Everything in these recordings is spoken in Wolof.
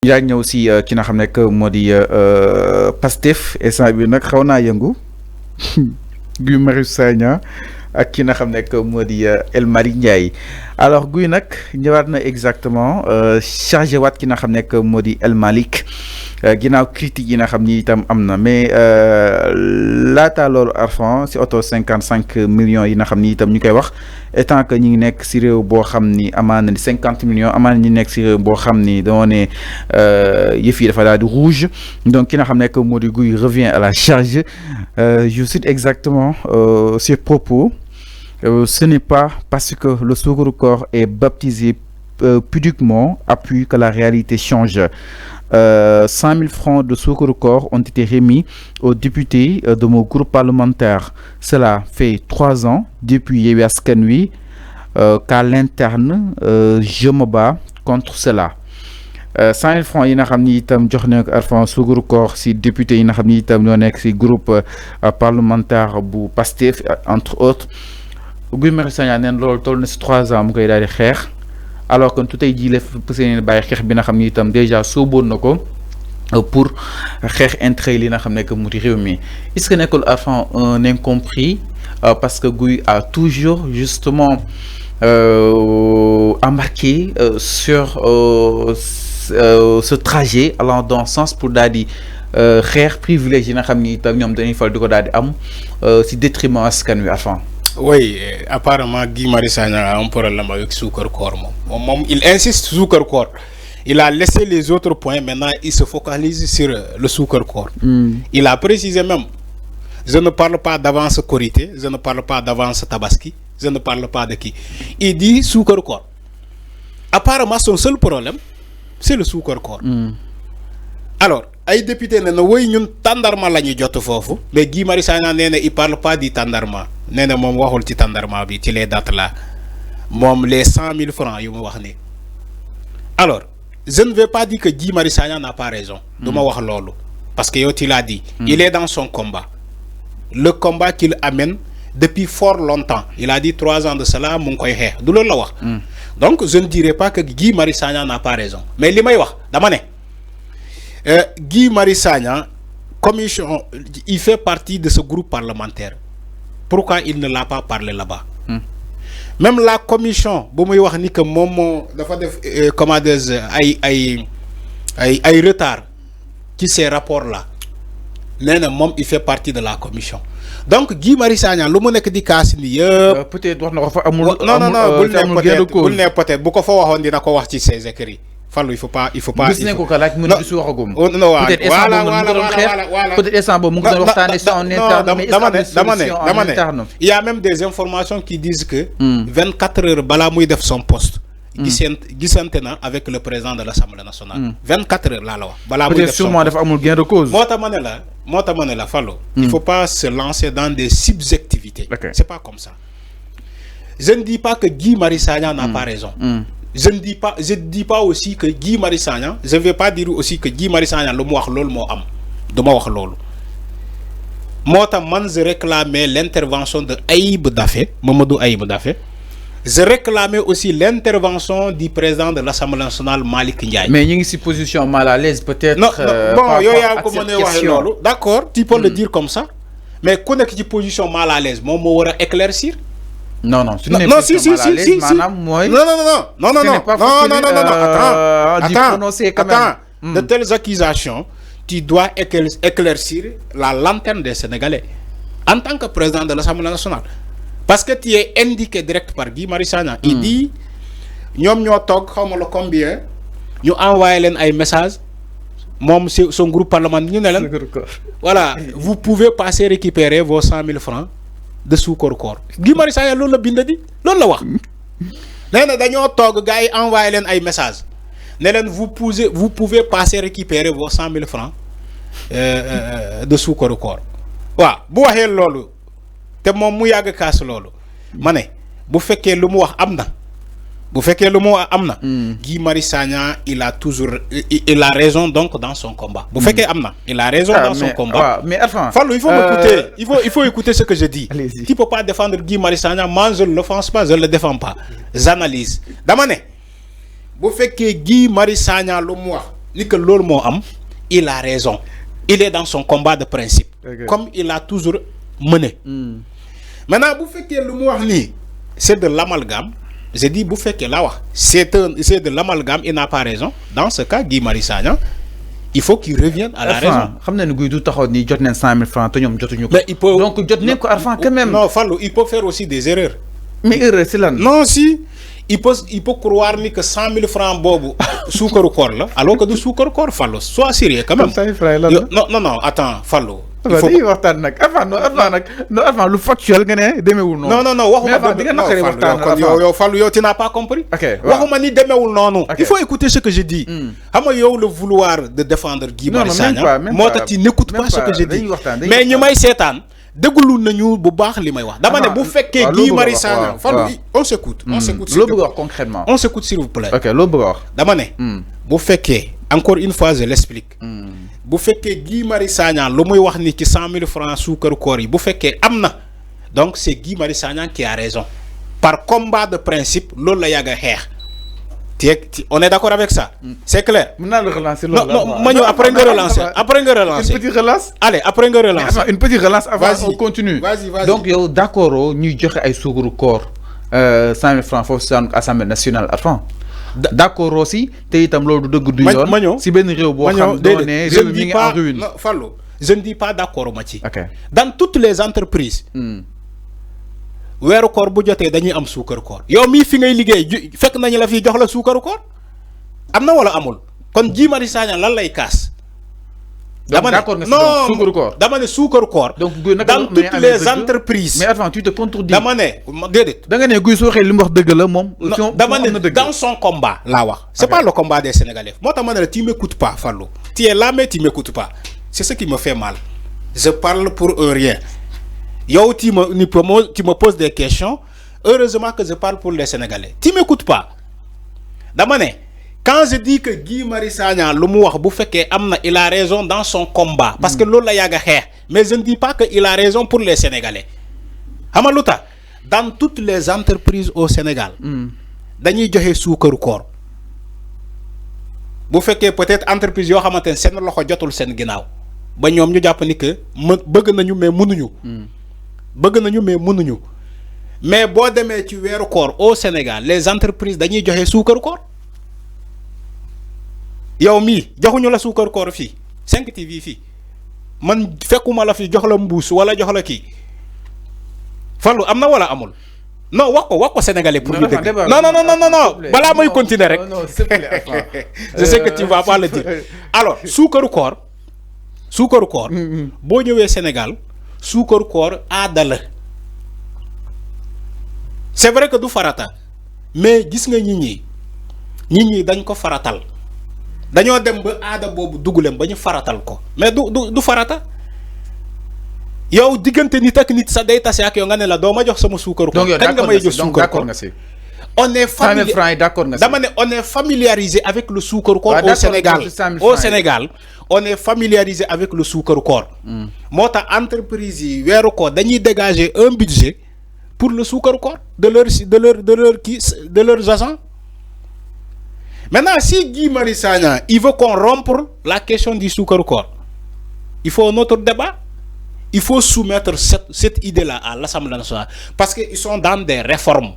yaa ñëw si ki nga xam ne que moo di Pastef instant bi nag xaw naa yëngu Guy Marius Sagna ak ki nga xam ne que moo di El Malick Ndiaye alors Guy nag ñëwaat na exactement chargé waat ki nga xam ne que moo di El Malick ginnaaw critique yi nga xam ni itam am na mais laata loolu Arfan si oto 55 millions yi nga xam ni itam ñu koy wax étant que ñi ngi nekk si réew boo xam ni amaana ni 50 millions amaana ñi nekk si réew boo xam ni dama ne yëf yi dafa daal di rouge donc ki nga xam ne que moo di Guy revient à la charge je cite exactement ses propos. Ce n'est pas parce que le Sukkur Koor est baptisé pudiquement appuie que la réalité change. 100 000 francs de Sukkur Koor ont été remis aux députés de mon groupe parlementaire. Cela fait 3 ans depuis Yewwi Askan Wi qu'à l'interne je me bats contre cela. 100 000 francs yi nga xam ni itam jox na ko Arfan Sukkur Koor si député yi nga xam ni itam ñoo nekk si groupe parlementaire bu Pastef entre autres. Guy Marius Sagna neen loolu toll na si 3 ans mu koy daal di xeex alors que tey jii la pësee ne bàyyi xeex bi nga xam ni itam déjà sóoboon na ko pour xeex intérêt li nga xam ne que mu di réew mi est-ce que nekkul Arfan un incompris parce que Guy a toujours justement embarqué sur ce trajet allant dans ce sens pour daal di xeex privilège yi nga xam ni itam ñoom dañuy fal di ko daal di am si détriment askan wi Arfan. Oui, apparemment Guy Marius Sagna a un problème avec Sukkur Koor. Il insiste sur Sukkur Koor. Il a laissé les autres points, maintenant il se focalise sur le Sukkur Koor. Il a précisé même, je ne parle pas d'avance Korité, je ne parle pas d'avance Tabaski, je ne parle pas de qui. Il dit Sukkur Koor. Apparemment son seul problème, c'est le Sukkur Koor. Alors, ay député ne na woy ñun tàndarma la ñu jot foofu mais Guy Marius Sagna nee na il parle pas du tàndarma nee na moom waxul ci tàndarma bi ci les dates là moom les 100 000 francs yu mu wax ni alors je ne vais pas dire que Guy Marius Sagna n'a pas raison du ma wax loolu parce que yow tu l'as dit il est dans son combat le combat qu'il amène depuis fort longtemps il a dit 3 ans de cela mu ngi koy xeex du loolu la wax donc je ne dirais pas que Guy Marius Sagna n'a pas raison mais li may wax dama ne Guy Marius Sagna, commission, il fait partie de ce groupe parlementaire. Pourquoi il ne l'a pas parlé là-bas? Même la commission, bon, moi, ni que mon, comment dire, ay retard qui ces rapports-là. Mom, il fait partie de la commission. Donc Guy Marius Sagna, le monde qui dit casse ni peut-être wax na ko fa amul. bul ne peut-être bu ko fa waxoon dina ko wax ci ses écrits. Fallu il faut pas gis nañ ko ka laaj mën na su waxagum peut-être instant boobu mu ngi doon waxtaane si en interne il y a même des informations qui disent que 24 heures balaa muy def son poste gisante na avec le président de l'Assemblée nationale 24 heures laa la wax balaa muy def sûrement dafa amul gain de cause moo tax ma ne la Fallu il faut pas se lancer dans des subjectivités c'est pas comme ça je ne dis pas que Guy Marius Sagna n'a pas raison je dis pas aussi que Guy Marius Sagna, je ne vais pas dire aussi que Guy Marius Sagna le mu wax loolu moo am du ma wax loolu moo tax man je réclamais l'intervention de Ayib Daffé Mamadou Ayib Daffé je réclamais aussi l'intervention du président de l'Assemblée nationale Malick Ndiaye. Mais ñu ngi si position mal à l'aise peut-être. Non, bon yow yaa ko mën a waxee loolu d'accord tu peux le dire comme ça mais ku nekk ci position mal à l'aise moom moo war a éclaircir. Non, si non, si, attends, de telles accusations, tu dois éclaircir la lanterne des Sénégalais en tant que président de l'Assemblée nationale. Parce que tu es indiqué direct par Guy Marius Sagna. Il dit, ñom ñoo tok xawma le combien, ñu envoyé len ay messages, mom son groupe parlementaire ñu ne len voilà, vous pouvez passer récupérer vos 100 000 francs de Sukkur Koor Guy Marius Sagna loolu la bind di loolu la wax nee na dañoo toog gars yi envoyé leen ay messages ne leen vous pouvez passer récupérer vos 100 000 francs de Sukkur Koor waaw bu waxee loolu te moom mu yàgg kaas loolu ma ne bu fekkee lu mu wax am na Guy Marius Sagna il a raison donc dans son combat bu fekkee am na il a raison dans son combat mais enfin Fallou il faut m'écouter il faut écouter ce que je dis. Allez-y. Tu peux pas défendre Guy Marius Sagna moi je ne l'offense pas je ne le défends pas j'analyse dama ne bu fekkee Guy Marius Sagna lu mu wax ni que l'homme il a raison. Il est dans son combat de principe. Comme il a toujours mené. Maintenant, vous faites que le mot c'est de l'amalgame. J'ai dit, vous faites que là, c'est de l'amalgame, il n'a pas raison. Dans ce cas, Guy Marius Sagna, il faut qu'il revienne à la raison. Mais il peut... Donc, quand même. Non, il peut faire aussi des erreurs. Mais erreur, c'est là. Non, si. Il peut croire que 100 000 francs bobu sous corps là, alors que du sous corps Fallo. Sois sérieux quand même. Non, attends, Fallo. Il faut avant le factuel Fallo, tu n'as pas compris. Il faut écouter ce que j'ai dit. Le vouloir de défendre Guy Marius Sagna, moi tu n'écoutes pas ce que j'ai dit. Mais ñu may sétane déglu nañu bu baax limay wax dama né bu féké Guy Marius Sagna on s'écoute concrètement on s'écoute s'il vous plaît. OK lo bëgg wax dama né bu féké encore une fois je l'explique bu féké Guy Marius Sagna lu muy wax ni ci 100 000 francs suukar koor yi bu féké amna donc c'est Guy Marius Sagna qui a raison par combat de principe loolu la yaga xex. On est d'accord avec ça? C'est clair? Non, après nga relancer. Une petite relance? Allez, après nga relancer. Une petite relance avant on continue. Vas-y. Donc, yo, d'accord, nous joxe ay suukaru koor 100 000 francs foofu Assemblée nationale avant. D'accord aussi, te itam loolu du dëgg du yoon. Si benn réew boo xam doo ne réew mi ngi en ruine. Fallo, je ne dis pas d'accord ma ci. OK. Dans toutes les entreprises. Weeru koor bu jotee dañuy am suukar koor yow mii fi ngay liggéey fekk nañu la fi jox la suukaru koor am na wala amul kon Guy Marius Sagna lan lay kaas. dama ne suukaru koor dama ne suukaru koor. donc dans toutes les entreprises. mais attends tu te contredis. dama ne déedéet. da nga ne Guy su waxee li mu wax dëgg la moom. dama ne dans son combat laa wax. c'est pas le combat des Sénégalais moo tax ma ne la tu m'écoutes pas Fallou. tu es là mais tu m'écoutes pas c'est ce qui me fait mal. je parle pour un rien. Yo, tu me poses des questions. Heureusement que je parle pour les Sénégalais. Tu m'écoutes pas. Damane, quand je dis que Guy Marius Sagna, il a raison dans son combat. Parce que l'on l'a yaga. Mais je ne dis pas qu'il a raison pour les Sénégalais. Hamaluta, dans toutes les entreprises au Sénégal, dañuy joxe suukaru koor. Bu fekkee peut-être entreprise yo xamantene sen loxo jotul sen ginaaw. Ba ñom ñu japp ni que bëgg nañu mais mënuñu. Mais boo demee ci weeru koor au Sénégal les entreprises dañuy joxe suukaru koor yow mii joxuñu la suukaru koor fii 5 TV fii man fekkuma la fi jox la mbuus wala jox la kii Fallou am na wala amul non wax ko sénégalais pour ñu dégg non balaa may continuer rek je sais que tu vas pas le dire alors suukaru koor boo ñëwee Sénégal suukaru koor aada la c'est vrai que du farata mais gis nga nit ñi dañ ko faratal dañoo dem ba aada boobu dugulem ba ñu faratal ko mais du farata yow diggante nit ak nit sa day tase ak yow nga ne la doo ma jox sama suukaru koor kañ nga may jox suukaru koor on est familiarisé avec le suukaru koor au Sénégal on est familiarisé avec le suukaru koor moo tax entreprise yi weeru koor dañuy dégager un budget pour le suukaru koor de leurs agents. Maintenant si Guy Marius Sagna il veut qu'on rompe la question du suukaru koor il faut un autre débat. Il faut soumettre cette idée-là à l'Assemblée nationale parce qu'ils sont dans des réformes.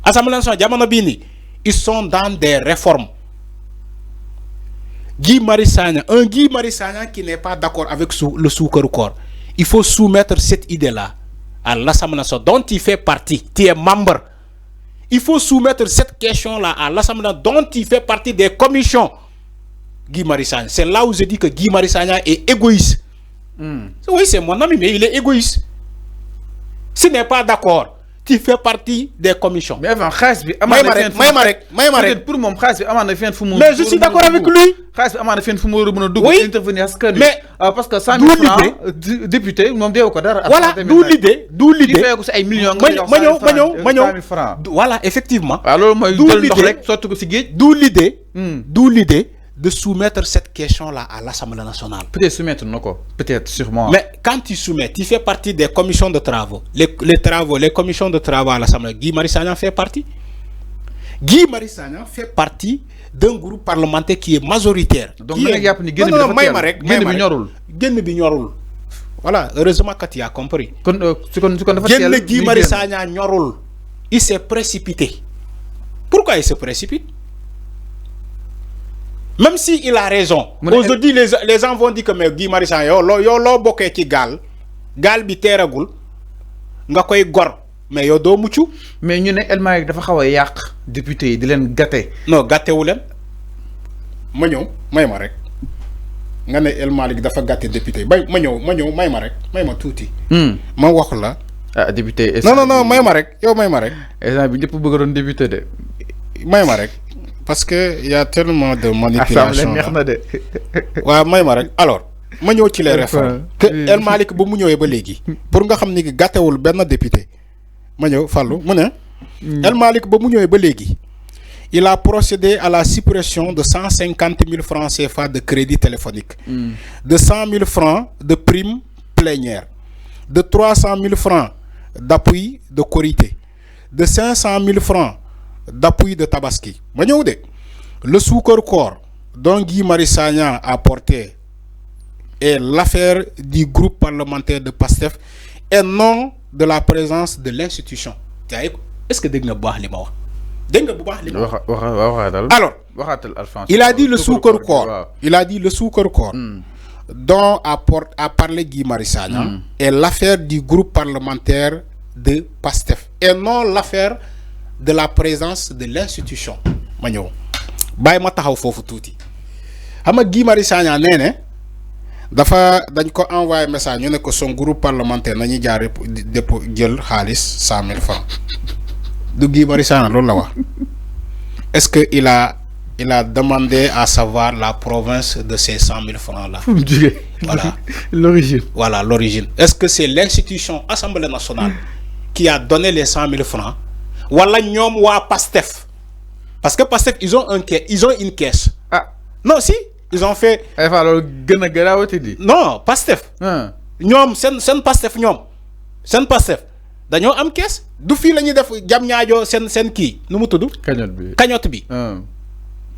Assemblée nationale, jamono bini, ils sont dans des réformes. Guy Marius Sagna, un Guy Marius Sagna qui n'est pas d'accord avec le suukaru koor, il faut soumettre cette idée-là à l'Assemblée nationale dont il fait partie, tu es membre. Il faut soumettre cette question-là à l'Assemblée dont il fait partie des commissions. Guy Marius Sagna, c'est là où je dis que Guy Marius Sagna est égoïste. Oui, c'est mon ami, mais il est égoïste. S'il n'est pas d'accord, tu fais partie des commissions. Mais avant, mais je suis d'accord avec lui. Oui, mais parce que 100 000 francs, député, voilà, d'où l'idée. Voilà, effectivement. D'où l'idée de soumettre cette question-là à l'Assemblée nationale. Peut-être soumettre, non quoi. Peut-être, sûrement. Mais quand tu soumets, tu fais partie des commissions de travaux. Les commissions de travaux à l'Assemblée, Guy Marius Sagna fait partie. Guy Marius Sagna fait partie d'un groupe parlementaire qui est majoritaire. Donc non non may ma rek génn bi ñorul. Voilà, heureusement que tu as compris. Génn Guy Marius Sagna ñorul. Il s'est précipité. Pourquoi il se précipite? Même si il a raison. Aujourd'hui, les gens vont dire que mais Guy Marius Sagna yo lo boké ci gal bi téeragul nga koy gor mais yo do muccu. Mais ñu né El Malick dafa xawa yaq député di len gâté. Non, gâté wu len. Ma ñew may ma rek. Nga né El Malick dafa gâté député. Ma ñew may ma rek. May ma touti. Ma wax la. Ah député. Non, may ma rek. Yow may ma rek. Instant bi ñepp bëgg doon député de. May ma rek. Parce que il y a tellement de manipulation. Ouais, may ma rek. Alors, ma ñëw ci les réformes que El Malick bu mu ñëwé ba légui pour nga xam ni gàttewul benn député ma ñëw Fallou mu né El Malick ba mu ñëwé ba légui il a procédé à la suppression de 150 000 francs CFA de crédit téléphonique, de 100 000 francs de primes plénières, de 300 000 francs d'appui de Korité, de 500 000 francs d'appui de Tabaski. Ma ñëw dé le Suukar-Koor dont Guy Marius Sagna a porté est l'affaire du groupe parlementaire de PASTEF et non de la présence de l'institution. Est-ce que dégg nga bu baax li ma wax? Dégg nga bu baax li ma wax? Alors, il a dit le Suukar-Koor. Il a dit le Suukar-Koor dont a parlé Guy Marius Sagna est l'affaire du groupe parlementaire de PASTEF et non l'affaire de la présence de l'institution. Ma ñëw bàyyi ma taxaw foofu tuuti xam nga Guy Marius Sagna nee ne dafa dañ ko envoyé message ñu ne ko son groupe parlementaire nañu jaar dépôt jël xaalis 100 000 francs du Guy Marius Sagna loolu la wax. Est-ce que il a demandé à savoir la province de ces 100 000 francs là? Voilà l'origine. Voilà l'origine. Est-ce que c'est l'institution Assemblée nationale qui a donné les 100 000 francs? Wala ñom wa PASTEF? Parce que PASTEF ils ont une caisse. Ah non si ils ont fait. Non PASTEF. ñom sen PASTEF ñom sen PASTEF dañoo am caisse du fi lañuy def jam ñaajo sen ki nu mu tuddu cagnotte bi.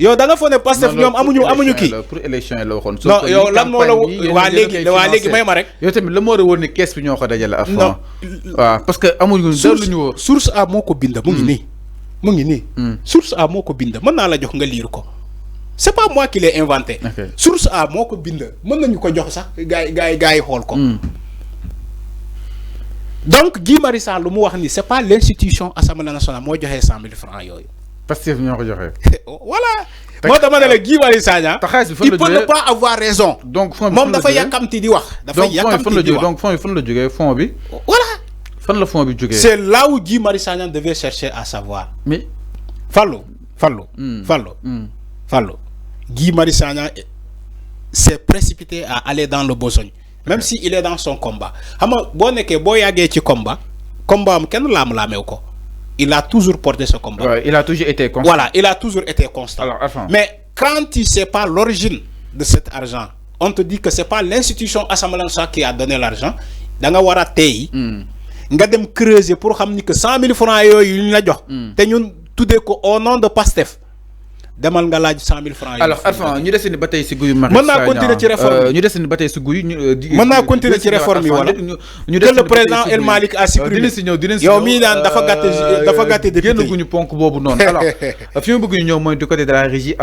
Yow da nga fone PASTEF ñom amuñu ki pour élection la waxon. Non yow lan mo la wa légui may ma rek. Yow tamit le mo re woni caisse bi ñoko dajale à fond. Waaw parce que amuñu dara luñu wo. Source A moko bind mu ngi ni. Source A moko bind mën na la jox nga lire ko. C'est pas moi qui l'ai inventé. Source A moko bind mën nañu ko jox sax gaay xol ko. Donc Guy Marius Sagna lu mu wax ni c'est pas l'institution Assemblée nationale mo joxé 100 000 francs yoy. Pastef ñoko joxé. Voilà. Moi dama ne Guy Marius Sagna il peut ne pas avoir raison. Donc mom dafa yakamti di wax. Dafa yakamti di wax. Donc fond le joggé fond bi. Voilà. Fan le fond bi joggé. C'est là où Guy Marius Sagna devait chercher à savoir. Mais Fallou. Guy Marius Sagna s'est précipité à aller dans le besogne. Même si il est dans son combat. Xam nga bo nekké bo yagé ci combat am kenn laam-laamew ko. Il a toujours porté ce combat. Ouais, il a toujours été constant. Voilà, il a toujours été constant. Alors, mais quand tu sais pas l'origine de cet argent, on te dit que c'est pas l'institution Assemblée nationale qui a donné l'argent. Da nga wara tay nga dem creuser pour xam ni que 100 000 francs yoyu ñu la jox. Té ñun tuddé ko au nom de PASTEF. Demal nga laaj 100 000 francs. Alors Alpha ñu dessini batay ci Guy Marius Sagna. Mën na continuer ci réforme. Ñu dessini batay ci Guy mën na continuer ci réforme yi wala. Que le président El Malick a supprimé. Yow mi daan dafa gàtte depuis. Génn guñu ponk bobu non. Alors fi mu bëgg ñu ñëw moy du côté de la régie.